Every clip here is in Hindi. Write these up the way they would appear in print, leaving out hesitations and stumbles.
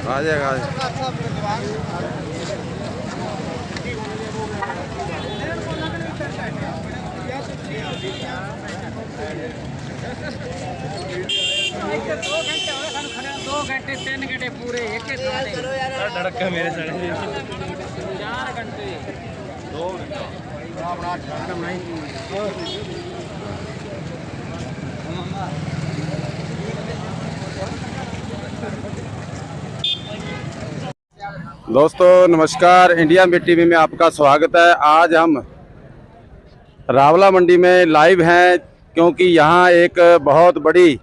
आ जाएगा, आ जाएगा। दो घंटे 3 घंटे पूरे एक धड़का मेरे साढ़े 4 घंटे 2 घंटा दोस्तों नमस्कार, इंडिया मीट टीवी में आपका स्वागत है। आज हम रावला मंडी में लाइव हैं क्योंकि यहाँ एक बहुत बड़ी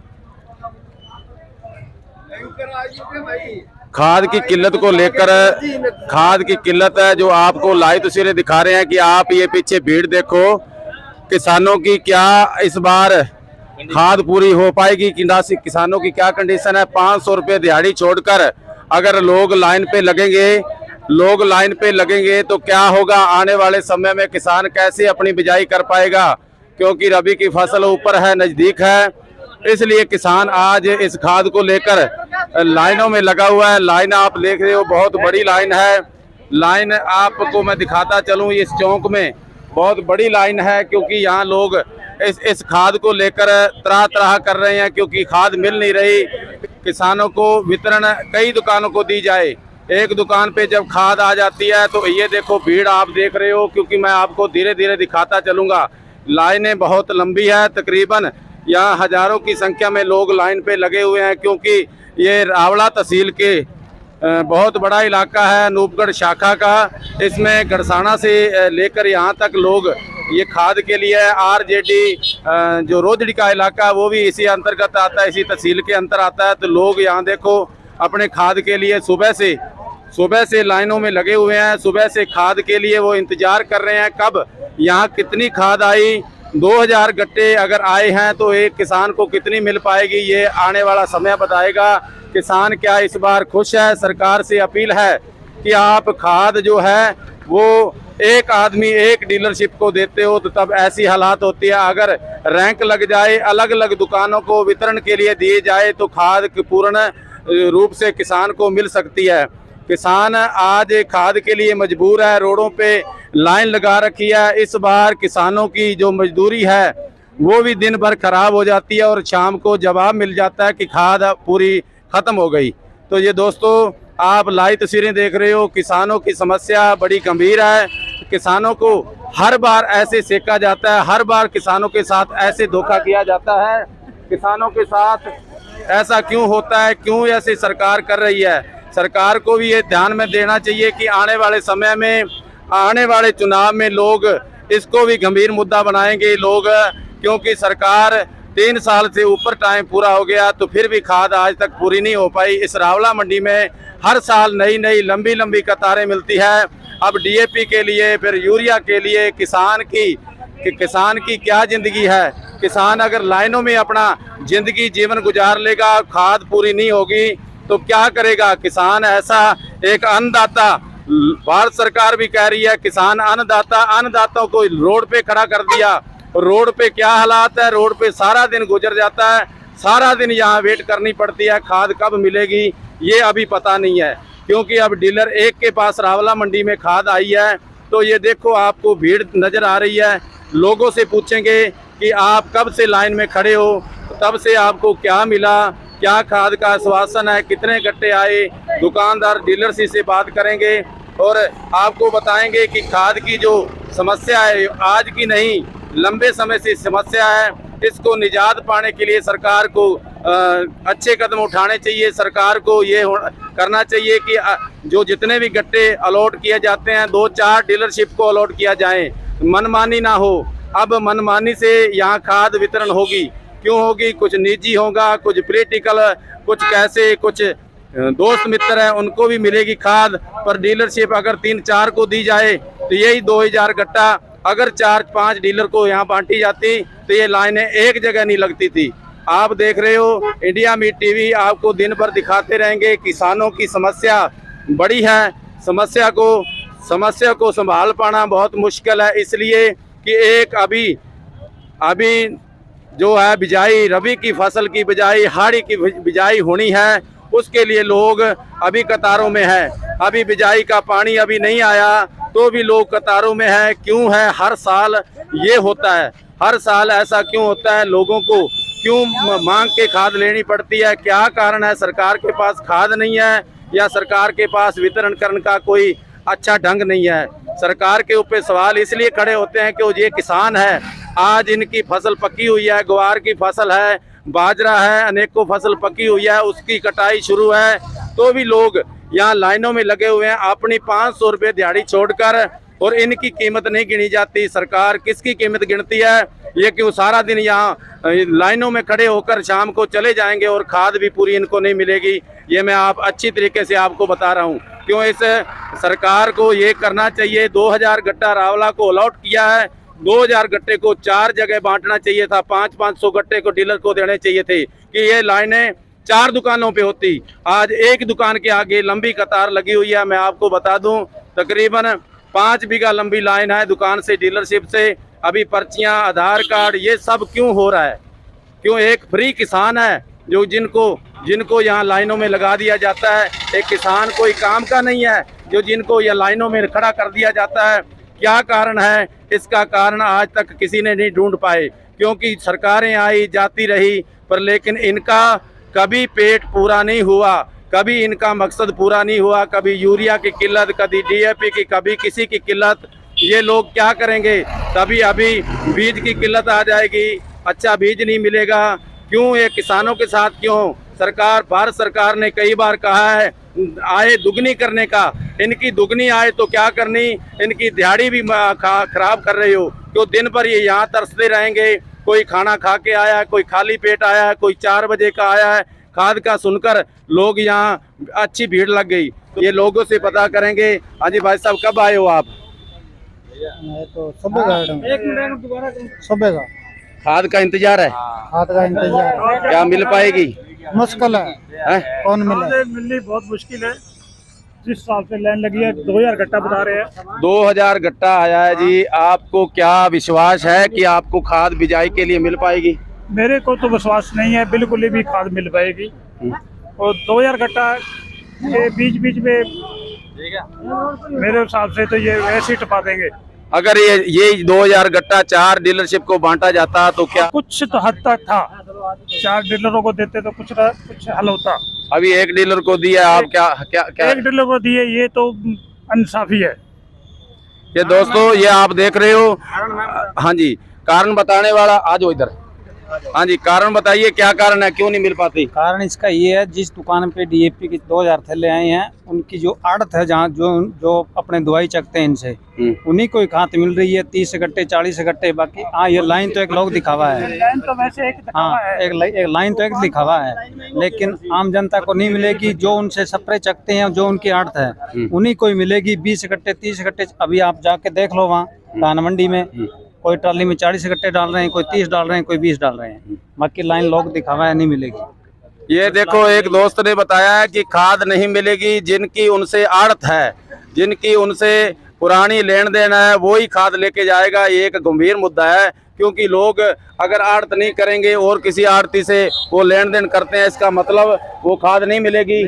खाद की किल्लत को लेकर खाद की किल्लत है, जो आपको लाइव तस्वीरें दिखा रहे हैं कि आप ये पीछे भीड़ देखो। किसानों की क्या इस बार खाद पूरी हो पाएगी कि ना? किसानों की क्या कंडीशन है? 500 रुपये दिहाड़ी छोड़कर अगर लोग लाइन पे लगेंगे तो क्या होगा? आने वाले समय में किसान कैसे अपनी बिजाई कर पाएगा? क्योंकि रबी की फसल ऊपर है, नज़दीक है, इसलिए किसान आज इस खाद को लेकर लाइनों में लगा हुआ है। लाइन आप देख रहे हो, बहुत बड़ी लाइन है। लाइन आपको मैं दिखाता चलूँ, इस चौक में बहुत बड़ी लाइन है क्योंकि यहाँ लोग इस खाद को लेकर त्राह त्राह कर रहे हैं क्योंकि खाद मिल नहीं रही। किसानों को वितरण कई दुकानों को दी जाए, एक दुकान पे जब खाद आ जाती है तो ये देखो भीड़ आप देख रहे हो, क्योंकि मैं आपको धीरे धीरे दिखाता चलूँगा। लाइनें बहुत लंबी है, तकरीबन यहाँ हजारों की संख्या में लोग लाइन पे लगे हुए हैं क्योंकि ये रावला तहसील के बहुत बड़ा इलाका है, अनूपगढ़ शाखा का। इसमें गड़साना से लेकर यहाँ तक लोग ये खाद के लिए आरजेडी जो रोजड़ी का इलाका है वो भी इसी अंतर्गत आता है, इसी तहसील के अंतर आता है। तो लोग यहाँ देखो अपने खाद के लिए सुबह से लाइनों में लगे हुए हैं। सुबह से खाद के लिए वो इंतजार कर रहे हैं कब यहाँ कितनी खाद आई। 2000 गट्टे अगर आए हैं तो एक किसान को कितनी मिल पाएगी, ये आने वाला समय बताएगा। किसान क्या इस बार खुश है? सरकार से अपील है कि आप खाद जो है वो एक आदमी एक डीलरशिप को देते हो तो तब ऐसी हालात होती है। अगर रैंक लग जाए, अलग अलग दुकानों को वितरण के लिए दिए जाए तो खाद पूर्ण रूप से किसान को मिल सकती है। किसान आज खाद के लिए मजबूर है, रोडों पे लाइन लगा रखी है। इस बार किसानों की जो मजदूरी है वो भी दिन भर खराब हो जाती है और शाम को जवाब मिल जाता है कि खाद पूरी ख़त्म हो गई। तो ये दोस्तों आप लाइव तस्वीरें देख रहे हो, किसानों की समस्या बड़ी गंभीर है। किसानों को हर बार ऐसे सेका जाता है, हर बार किसानों के साथ ऐसे धोखा किया जाता है। किसानों के साथ ऐसा क्यों होता है? क्यों ऐसे सरकार कर रही है? सरकार को भी ये ध्यान में देना चाहिए कि आने वाले समय में, आने वाले चुनाव में लोग इसको भी गंभीर मुद्दा बनाएंगे लोग, क्योंकि सरकार 3 साल से ऊपर टाइम पूरा हो गया तो फिर भी खाद आज तक पूरी नहीं हो पाई। इस रावला मंडी में हर साल नई लंबी कतारें मिलती है। अब डीएपी के लिए, फिर यूरिया के लिए किसान की क्या ज़िंदगी है? किसान अगर लाइनों में अपना जीवन गुजार लेगा, खाद पूरी नहीं होगी तो क्या करेगा किसान? ऐसा एक अन्नदाता, भारत सरकार भी कह रही है किसान अन्नदाताओं को रोड पे खड़ा कर दिया। रोड पे क्या हालात है? रोड पे सारा दिन गुजर जाता है, सारा दिन यहाँ वेट करनी पड़ती है। खाद कब मिलेगी ये अभी पता नहीं है, क्योंकि अब डीलर एक के पास रावला मंडी में खाद आई है। तो ये देखो आपको भीड़ नज़र आ रही है। लोगों से पूछेंगे कि आप कब से लाइन में खड़े हो, तब से आपको क्या मिला, क्या खाद का आश्वासन है, कितने गट्टे आए। दुकानदार डीलर से बात करेंगे और आपको बताएंगे कि खाद की जो समस्या है आज की नहीं, लंबे समय से समस्या है। इसको निजात पाने के लिए सरकार को अच्छे कदम उठाने चाहिए। सरकार को ये करना चाहिए कि जो जितने भी गट्टे अलॉट किए जाते हैं 2-4 डीलरशिप को अलॉट किया जाए, मनमानी ना हो। अब मनमानी से यहाँ खाद वितरण होगी, क्यों होगी? कुछ निजी होगा, कुछ पॉलिटिकल, कुछ कैसे, कुछ दोस्त मित्र हैं उनको भी मिलेगी खाद, पर डीलरशिप अगर 3-4 को दी जाए तो यही 2000 गट्टा अगर 4-5 डीलर को यहाँ बांटी जाती तो ये लाइनें एक जगह नहीं लगती थी। आप देख रहे हो इंडिया मीट टीवी, आपको दिन भर दिखाते रहेंगे। किसानों की समस्या बड़ी है, समस्या को संभाल पाना बहुत मुश्किल है, इसलिए कि एक अभी जो है बिजाई, रबी की फसल की बिजाई, हाड़ी की बिजाई होनी है, उसके लिए लोग अभी कतारों में है। अभी बिजाई का पानी अभी नहीं आया तो भी लोग कतारों में है। क्यों है? हर साल ये होता है, हर साल ऐसा क्यों होता है? लोगों को क्यों मांग के खाद लेनी पड़ती है? क्या कारण है? सरकार के पास खाद नहीं है या सरकार के पास वितरण करने का कोई अच्छा ढंग नहीं है? सरकार के ऊपर सवाल इसलिए खड़े होते हैं कि ये किसान है, आज इनकी फसल पकी हुई है, ग्वार की फसल है, बाजरा है, अनेकों फसल पकी हुई है, उसकी कटाई शुरू है, तो भी लोग यहाँ लाइनों में लगे हुए हैं अपनी 500 रुपये दिहाड़ी छोड़कर, और इनकी कीमत नहीं गिनी जाती। सरकार किसकी कीमत गिनती है? ये क्यों सारा दिन यहाँ लाइनों में खड़े होकर शाम को चले जाएंगे और खाद भी पूरी इनको नहीं मिलेगी? ये मैं आप अच्छी तरीके से आपको बता रहा हूँ। क्यों इस सरकार को ये करना चाहिए। 2000 गट्टा रावला को अलॉट किया है, 2000 गट्टे को 4 जगह बांटना चाहिए था, 500-500 गट्टे को डीलर को देने चाहिए थे कि ये लाइनें 4 दुकानों पे होती। आज एक दुकान के आगे लंबी कतार लगी हुई है। मैं आपको बता दूं तकरीबन 5 बीघा लंबी लाइन है दुकान से डीलरशिप से। अभी पर्चियां, आधार कार्ड, ये सब क्यों हो रहा है? क्यों? एक फ्री किसान है जो जिनको यहाँ लाइनों में लगा दिया जाता है। एक किसान कोई काम का नहीं है जो जिनको यह लाइनों में खड़ा कर दिया जाता है। क्या कारण है? इसका कारण आज तक किसी ने नहीं ढूंढ पाए, क्योंकि सरकारें आई जाती रही पर लेकिन इनका कभी पेट पूरा नहीं हुआ, कभी इनका मकसद पूरा नहीं हुआ। कभी यूरिया की किल्लत, कभी डीएपी की, कभी किसी की किल्लत। ये लोग क्या करेंगे? तभी अभी बीज की किल्लत आ जाएगी, अच्छा बीज नहीं मिलेगा। क्यों? ये किसानों के साथ क्यों? भारत सरकार ने कई बार कहा है आय दुगनी करने का। इनकी दुगनी आय तो क्या करनी, इनकी दिहाड़ी भी खराब कर रहे हो। क्यों? दिन भर ये यहाँ तरसते रहेंगे। कोई खाना खा के आया है, कोई खाली पेट आया है, कोई 4 बजे का आया है। खाद का सुनकर लोग यहाँ अच्छी भीड़ लग गई। तो ये लोगों से पता करेंगे। हाँ जी भाई साहब, कब आए हो आप? तो सुबह का खाद का इंतजार है? खाद का इंतजार क्या मिल पाएगी? मुश्किल है, कौन मिले? मिलनी बहुत मुश्किल है। जिस साल से लाइन लगी है 2000 गट्टा बता रहे हैं। 2000 गट्टा आया है जी। आपको क्या विश्वास है कि आपको खाद बिजाई के लिए मिल पाएगी? मेरे को तो विश्वास नहीं है बिल्कुल भी खाद मिल पाएगी। और 2000 गट्टा ये बीच में मेरे हिसाब से तो ये वैसे ही टपा देंगे। अगर ये 2000 गट्टा 4 डीलरशिप को बांटा जाता तो क्या? कुछ तो हद तक था, 4 डीलरों को देते तो कुछ हल होता। अभी एक डीलर को दिया, आप क्या एक डीलर को दिए, ये तो इंसाफी है। ये दोस्तों ये आप देख रहे हो। हाँ जी, कारण बताने वाला आ जाओ इधर। हाँ जी, कारण बताइए, क्या कारण है, क्यों नहीं मिल पाती? कारण इसका ये है, जिस दुकान पे डीएपी की 2000 थैले आए हैं, उनकी जो आड़त है, जहाँ जो अपने दवाई चखते हैं इनसे, उन्हीं को ही खाद मिल रही है। 30 गट्टे 40 गट्टे। बाकी हाँ, ये लाइन तो एक लोग दिखावा है। लाइन तो वैसे एक दिखावा है। एक लाइन तो एक दिखावा है, लेकिन आम जनता को नहीं मिलेगी। जो उनसे स्प्रे चखते हैं, जो उनकी आड़त है, उन्हीं को ही मिलेगी। 20 गट्टे 30 गट्टे। अभी आप जाके देख लो वहाँ धान मंडी में, कोई ट्राली में 40 गट्टे डाल रहे हैं, कोई 30 डाल रहे हैं, कोई 20 डाल रहे हैं। बाकी लाइन लोग दिखावा है, नहीं मिलेगी। ये देखो, एक दोस्त ने बताया है कि खाद नहीं मिलेगी। जिनकी उनसे आड़त है, जिनकी उनसे पुरानी लेन देन है, वो ही खाद लेके जाएगा। ये एक गंभीर मुद्दा है, क्योंकि लोग अगर आड़त नहीं करेंगे और किसी आड़ती से वो लेन देन करते हैं, इसका मतलब वो खाद नहीं मिलेगी।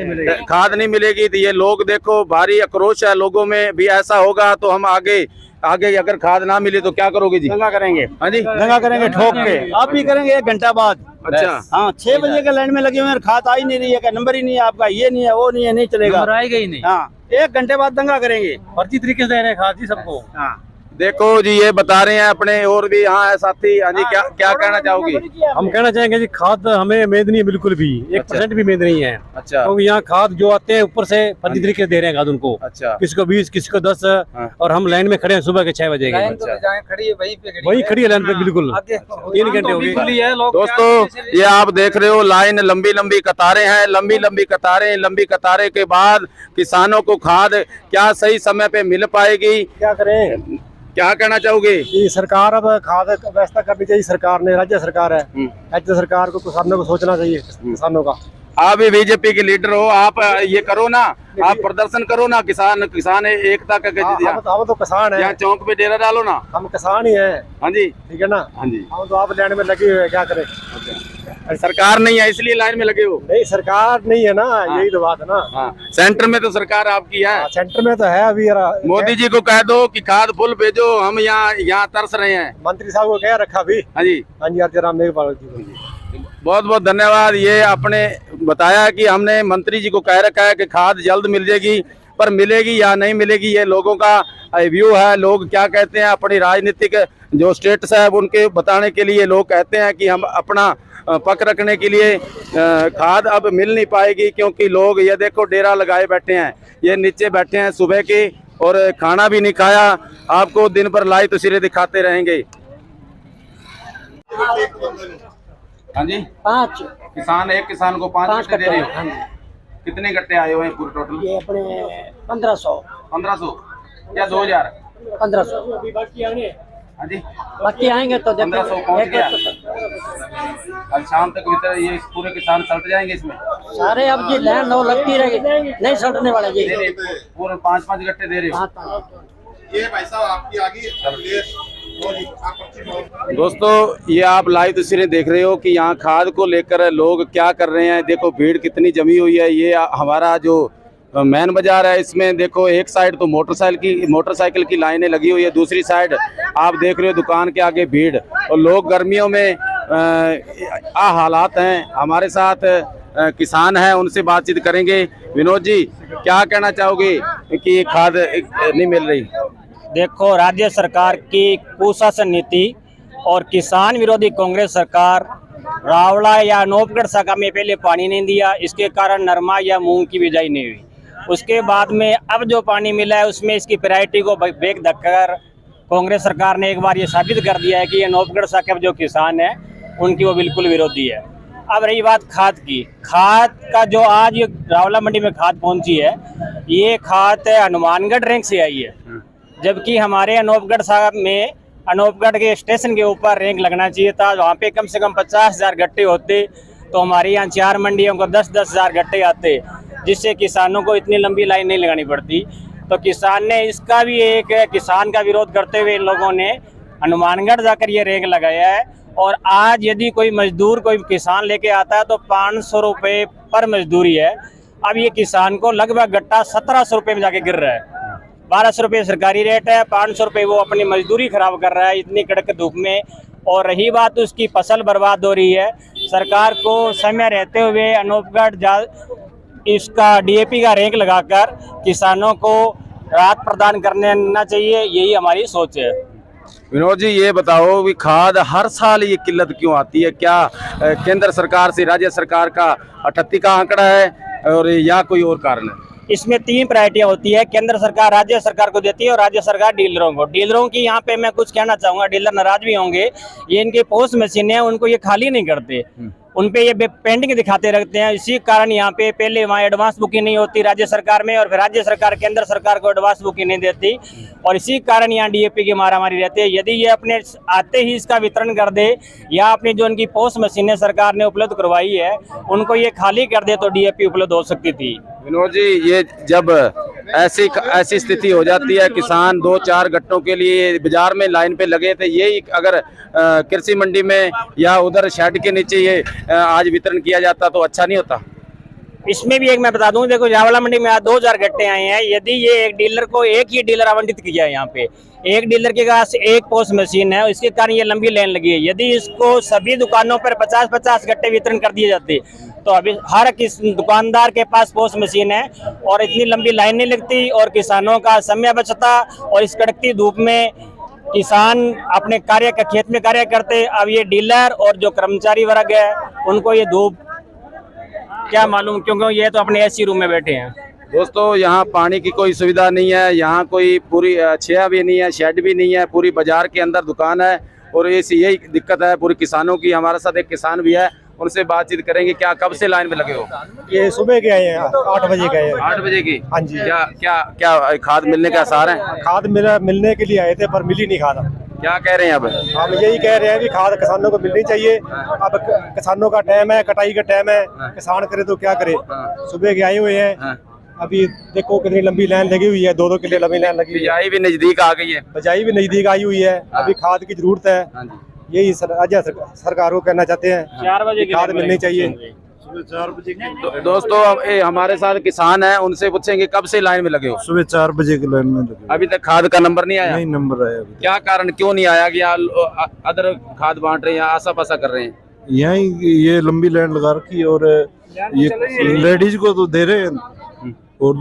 खाद नहीं मिलेगी तो ये लोग देखो, भारी आक्रोश है लोगों में भी। ऐसा होगा तो हम आगे अगर खाद ना मिले तो क्या करोगे जी? दंगा करेंगे। हाँ जी, दंगा करेंगे ठोक के। आप भी करेंगे 1 घंटा बाद। अच्छा। हाँ, 6 बजे के लाइन में लगे हुए हैं, खाद आ ही नहीं रही है, नंबर ही नहीं है आपका, ये नहीं है, वो नहीं है, नहीं चलेगा, आएगा ही नहीं। हाँ, 1 घंटे बाद दंगा करेंगे। फर्जी तरीके से दे रहे हैं खाद जी सबको। हाँ, देखो जी, ये बता रहे हैं अपने और भी यहाँ है साथी। हाँ जी, क्या कहना चाहोगी? हम कहना चाहेंगे जी, खाद हमें उम्मीद नहीं है बिल्कुल भी, 1% भी उम्मीद नहीं है। अच्छा। क्योंकि यहाँ खाद जो आते हैं ऊपर से फर्जी तरीके से दे रहे हैं खाद उनको। अच्छा। किसी को 20, किसी को 10। और हम लाइन में खड़े हैं सुबह के 6 बजे के। वही खड़ी है लाइन पे, बिल्कुल 3 घंटे हो गए। दोस्तों ये आप देख रहे हो, लाइन लंबी लंबी कतारें हैं, लंबी कतारें के बाद किसानों को खाद क्या सही समय पे मिल पाएगी? क्या करें? क्या कहना चाहोगे? ये सरकार अब खाद व्यवस्था करनी चाहिए। सरकार ने, राज्य सरकार है, राज्य सरकार को किसानों को सोचना चाहिए, किसानों का। आप भी बीजेपी के लीडर हो, आप ये करो ना, आप प्रदर्शन करो ना। किसान एकता का हम तो किसान है, यहाँ चौक पे डेरा डालो ना। हम किसान ही है। हाँ जी, ठीक है ना। हाँ जी। हम तो आप लैंड में लगे हुए हैं, क्या करें। सरकार नहीं है इसलिए लाइन में लगे हो? नहीं, सरकार नहीं है ना, यही तो बात है ना। हाँ, सेंटर में तो सरकार आपकी है। सेंटर में तो है अभी। मोदी जी को कह दो कि खाद फुल भेजो, हम यहाँ तरस रहे हैं। मंत्री साहब को कह रखा भी। हाँ जी, हाँ जी, अर्जराम मेघवाल जी को बहुत बहुत धन्यवाद। ये आपने बताया कि हमने मंत्री जी को कह रखा है कि खाद जल्द मिल जाएगी, पर मिलेगी या नहीं मिलेगी ये लोगों का व्यू है। लोग क्या कहते हैं, अपनी राजनीतिक जो स्टेटस है उनके बताने के लिए लोग कहते हैं कि हम अपना पक रखने के लिए खाद अब मिल नहीं पाएगी, क्योंकि लोग ये देखो डेरा लगाए बैठे हैं, ये नीचे बैठे हैं सुबह के, और खाना भी नहीं खाया। आपको दिन भर लाइव तस्वीरें दिखाते रहेंगे। हाँ जी, 5 किसान, एक किसान को 5 गट्टे दे रहे हो? हाँ जी। कितने गट्टे आए हुए हैं पूरे टोटल? ये अपने 1500 या 2000? 1500 हाँ जी, बाकी आएंगे तो 1500 पहुँच गया। अब शाम तक भीतर ये पूरे किसान सल्ट जाएंगे इसमें सारे। अब जी लैंड हो लगती रहेगी, नहीं सड़ने वाला जी। पूरे 5-5 गट्टे दे रहे हो? ये भाई साहब आपकी आगे। दोस्तों, ये आप लाइव तस्वीरें देख रहे हो कि यहाँ खाद को लेकर लोग क्या कर रहे हैं। देखो भीड़ कितनी जमी हुई है। ये हमारा जो मेन बाजार है, इसमें देखो एक साइड तो मोटरसाइकिल की लाइनें लगी हुई है, दूसरी साइड आप देख रहे हो दुकान के आगे भीड़, और लोग गर्मियों में हालात हैं। हमारे साथ किसान हैं, उनसे बातचीत करेंगे। विनोद जी, क्या कहना चाहोगे कि खाद नहीं मिल रही? देखो, राज्य सरकार की कुशासन नीति और किसान विरोधी कांग्रेस सरकार, रावला या अनूपगढ़ शाखा में पहले पानी नहीं दिया, इसके कारण नरमा या मूंग की बिजाई नहीं हुई। उसके बाद में अब जो पानी मिला है उसमें इसकी प्रायोरिटी को बेग धक्कर कांग्रेस सरकार ने एक बार ये साबित कर दिया है कि अनूपगढ़ शाखा के जो किसान है उनकी वो बिल्कुल विरोधी है। अब रही बात खाद की, खाद का जो आज ये रावला मंडी में खाद पहुंची है, ये खाद हनुमानगढ़ रैंक से आई है, जबकि हमारे अनूपगढ़ साहब में अनूपगढ़ के स्टेशन के ऊपर रैंक लगना चाहिए था। वहाँ पे कम से कम 50,000 गट्टे होते, तो हमारे यहाँ 4 मंडियों को 10-10 हज़ार गट्टे आते, जिससे किसानों को इतनी लंबी लाइन नहीं लगानी पड़ती। तो किसान ने इसका भी एक किसान का विरोध करते हुए इन लोगों ने हनुमानगढ़ जाकर ये रैंक लगाया है। और आज यदि कोई मजदूर कोई किसान लेके आता है तो 500 रुपये पर मजदूरी है। अब ये किसान को लगभग गट्टा 1700 रुपये में जाके गिर रहा है। 1200 रुपये सरकारी रेट है, 500 रुपये वो अपनी मजदूरी खराब कर रहा है इतनी कड़क धूप में। और रही बात उसकी फसल बर्बाद हो रही है, सरकार को समय रहते हुए अनूपगढ़ इसका DAP का रैंक लगाकर किसानों को राहत प्रदान करना चाहिए, यही हमारी सोच है। विनोद जी, ये बताओ कि खाद हर साल ये किल्लत क्यों आती है? क्या केंद्र सरकार से राज्य सरकार का 38 का आंकड़ा है, और या कोई और कारण है? इसमें 3 प्रायोरिटियां होती है। केंद्र सरकार राज्य सरकार को देती है और राज्य सरकार डीलरों को। डीलरों की यहाँ पे मैं कुछ कहना चाहूँगा, डीलर नाराज भी होंगे। ये इनके पोस्ट मशीन है, उनको ये खाली नहीं करते, उनपे ये पेंडिंग दिखाते रखते हैं। इसी कारण यहाँ पे पहले वहाँ एडवांस बुकिंग नहीं होती राज्य सरकार में, और फिर राज्य सरकार केंद्र सरकार को एडवांस बुकिंग नहीं देती, और इसी कारण यहाँ DAP की मारामारी रहती है। यदि ये अपने आते ही इसका वितरण कर दे, या अपनी जो उनकी पोस्ट मशीनें सरकार ने उपलब्ध करवाई है उनको ये खाली कर दे, तो DAP उपलब्ध हो सकती थी। विनोद जी, ये जब ऐसी स्थिति हो जाती है, किसान 2-4 गट्टों के लिए बाजार में लाइन पे लगे थे, यही अगर कृषि मंडी में या उधर शेड के नीचे ये आज वितरण किया जाता तो अच्छा नहीं होता? इसमें भी एक मैं बता दूं, देखो रावला मंडी में आज 2000 गट्टे आए हैं। यदि ये एक डीलर को एक ही डीलर आवंटित किया है, यहाँ पे एक डीलर के पास एक पोस्ट मशीन है, इसके कारण ये लंबी लाइन लगी है। यदि इसको सभी दुकानों पर 50-50 गट्टे वितरण कर दिए जाते तो अभी हर किस दुकानदार के पास पोस्ट मशीन है और इतनी लंबी लाइन नहीं लगती, और किसानों का समय बचता, और इस कड़कती धूप में किसान अपने खेत में कार्य करते। अब ये डीलर और जो कर्मचारी वर्ग है उनको ये धूप क्या मालूम, क्योंकि ये तो अपने AC रूम में बैठे हैं। दोस्तों, यहाँ पानी की कोई सुविधा नहीं है, यहाँ कोई पूरी छाया भी नहीं है, शेड भी नहीं है, पूरी बाजार के अंदर दुकान है, और यही दिक्कत है पूरी किसानों की। हमारे साथ एक किसान भी है, उनसे बातचीत करेंगे। क्या कब से लाइन में लगे हो? ये सुबह के आए हैं, 8 बजे के आए हैं। 8 बजे की? हाँ जी। क्या खाद मिलने के आसार हैं? खाद मिलने के लिए आए थे, पर मिली नहीं खाद। क्या कह रहे हैं अब? हम यही कह रहे हैं कि खाद किसानों को मिलनी चाहिए। अब किसानों का टाइम है, कटाई का टाइम है, किसान करे तो क्या करे। सुबह के आए हुए हैं, अभी देखो कितनी लंबी लाइन लगी हुई है, 2-2 किले लंबी लाइन लगी हुई है। बिजाई भी नजदीक आ गई है। बिजाई भी नजदीक आई हुई है, अभी खाद की जरूरत है। यही सरकार को कहना चाहते हैं 4 बजे खाद मिलनी चाहिए। दोस्तों अब ये हमारे साथ किसान हैं, उनसे पूछेंगे कब से लाइन में लगे हो? सुबह 4 बजे की लाइन में लगे। अभी तक खाद का नंबर नहीं आया? नहीं नंबर आया अभी। क्या कारण, क्यों नहीं आया कि यहाँ अदर खाद बांट रहे हैं या आसा पासा कर रहे हैं? यहीं ये लंबी लाइन लगा रखी है और ये लेडीज को तो दे रहे हैं और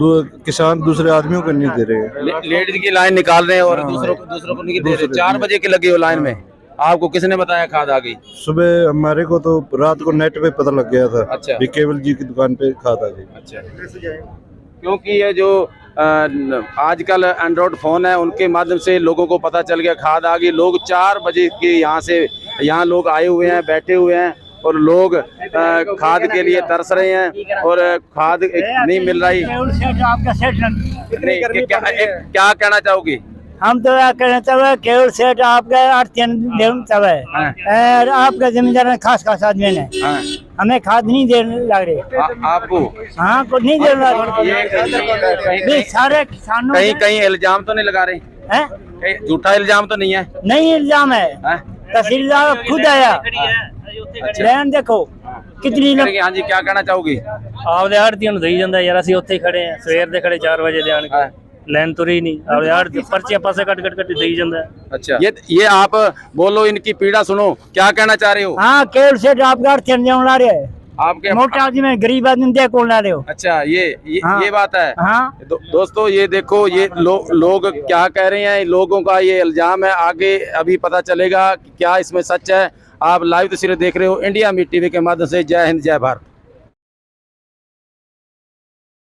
किसान दूसरे आदमियों को नहीं दे रहे हैं। लेडीज की लाइन निकाल रहे हैं और दूसरों को नहीं दे रहे। 4 बजे के लगे हो लाइन में, आपको किसने बताया खाद आ गई? सुबह हमारे को तो रात को नेट पे पता लग गया था। अच्छा। भी केवल जी की दुकान पे खाद आ गई। अच्छा, क्योंकि ये जो आजकल एंड्रॉइड फोन है उनके माध्यम से लोगों को पता चल गया खाद आ गई। लोग 4 बजे के यहाँ लोग आए हुए हैं, बैठे हुए हैं और लोग खाद के लिए तरस रहे हैं और खाद नहीं मिल रही। क्या कहना चाहोगी? हम तो कहना चाहे केवल सेठ आपका आपका जमींदार खास खास आदमी है, हमें खाद नहीं दे लग रहे आपको? हाँ को नहीं दे रहे सारे किसानों। कहीं इल्जाम तो नहीं लगा रहे हैं? कहीं झूठा इल्जाम तो नहीं है? नहीं इल्जाम है, तहसीलदार खुद आया। ਲੈਣ देखो कितनी हाँ जी, क्या कहना चाहोगी? ਆਪਦੇ ਆੜਤੀਆਂ ਨੂੰ ਦੇਈ ਜਾਂਦਾ ਯਾਰ, ਅਸੀਂ ਉੱਥੇ ਹੀ ਖੜੇ ਆ, ਸਵੇਰ ਦੇ ਖੜੇ 4 ਵਜੇ ਦੇ ਆਣ ਕੇ ਲੈਣ ਤੁਰੀ ਨਹੀਂ, ਆਪਦੇ ਆੜਤੀ ਪਰਚੀਆਂ ਪਾਸੇ ਕੱਟ ਦੇਈ ਜਾਂਦਾ। अच्छा, ये आप बोलो, इनकी पीड़ा सुनो, क्या कहना चाह रहे हो? हाँ केवल सेठ आपका अड़चन जाने ला रहे हैं, आपके मोटा आदमी में गरीब आदमी दे कौन ला रहे हो? अच्छा, ये बात है। हाँ दोस्तों ये देखो, ये लोग क्या कह रहे हैं, लोगों का ये इल्जाम है। आगे अभी पता चलेगा कि क्या इसमें सच है। आप लाइव तस्वीरें देख रहे हो इंडिया मीट टीवी के माध्यम से। जय हिंद, जय भारत।